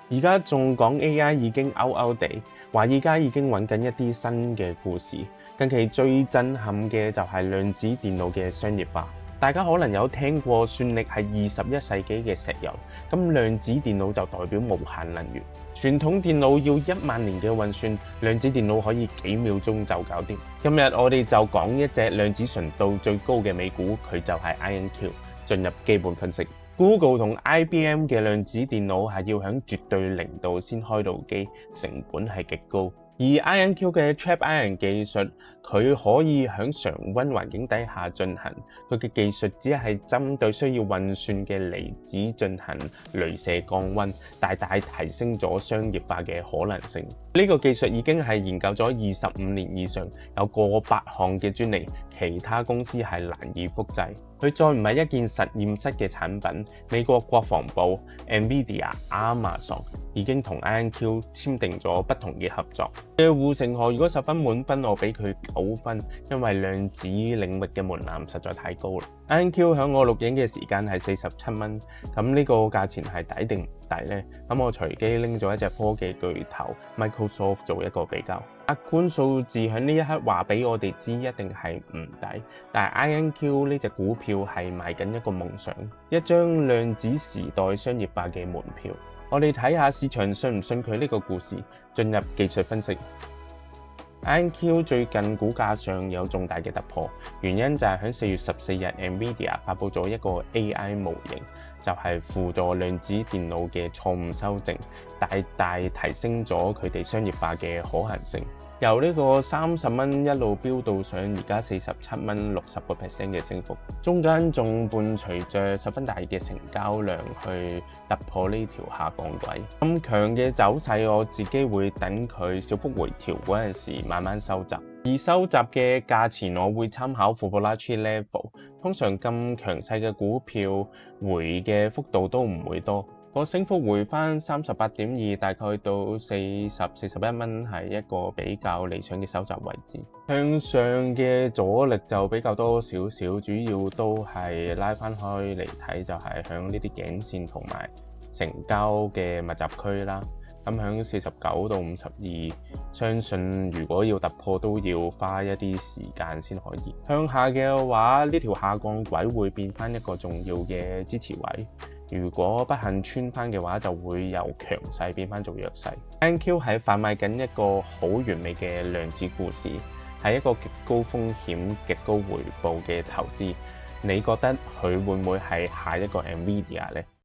而家仲講 AI 已經 out 地，華爾街已經揾緊一啲新嘅故事。近期最震撼嘅就係量子電腦嘅商業化。大家可能有聽過算力係21世紀嘅石油，咁量子電腦就代表無限能源。傳統電腦要1萬年嘅運算，量子電腦可以幾秒鐘就搞掂。今日我哋就講一隻量子純度最高嘅美股，佢就係 IonQ。進入基本分析。Google 同 IBM 嘅量子電腦係要喺絕對零度先開到機，成本係極高。而 IonQ 嘅 Trap Ion 技術，佢可以喺常溫環境底下進行。佢嘅技術只係針對需要運算嘅離子進行鐳射降溫，大大提升咗商業化嘅可能性。呢個技術已經係研究咗25年以上，有過百項嘅專利，其他公司係難以複製。佢再唔係一件實驗室嘅產品，美國國防部、NVIDIA、Amazon 已經同 IonQ 簽訂咗不同嘅合作。嘅護城河如果10分滿分，我俾佢9分，因為量子領域嘅門檻實在太高啦。IonQ 響我錄影嘅時間係47蚊，咁呢個價錢係抵定唔抵呢？咁我隨機拎咗一隻科技巨頭 Microsoft 做一個比較。客觀數字喺呢一刻話俾我哋知一定係唔抵，但係 IonQ 呢隻股票係賣緊一個夢想，一張量子時代商業化嘅門票。我哋睇下市場信唔信佢呢個故事，進入技術分析。IonQ 最近股價上有重大嘅突破，原因就係喺4月14日 NVIDIA 發佈咗一個 AI 模型，就係輔助量子電腦嘅錯誤修正，大大提升咗佢哋商業化嘅可行性。由呢個30蚊一路飆到上而家47蚊，60% 嘅升幅，中間仲伴隨着十分大嘅成交量去突破呢條下降軌。咁強嘅走勢，我自己會等佢小幅回調嗰陣時慢慢收集。而收集嘅價錢，我會參考 Fibonacci level。通常咁強勢嘅股票回嘅幅度都唔會多。個升幅回翻38.2，大概到41蚊係一個比較理想嘅收集位置。向上嘅阻力就比較多少少，主要都係拉翻開嚟睇，就係響呢啲頸線同埋成交嘅密集區啦。咁響49到52，相信如果要突破都要花一啲時間先可以。向下嘅話，呢條下降軌會變翻一個重要嘅支持位。如果不幸穿翻嘅話，就會由強勢變翻做弱勢。IonQ 係販賣緊一個好完美嘅量子故事，係一個極高風險、極高回報嘅投資。你覺得佢會唔會係下一個 NVIDIA 呢？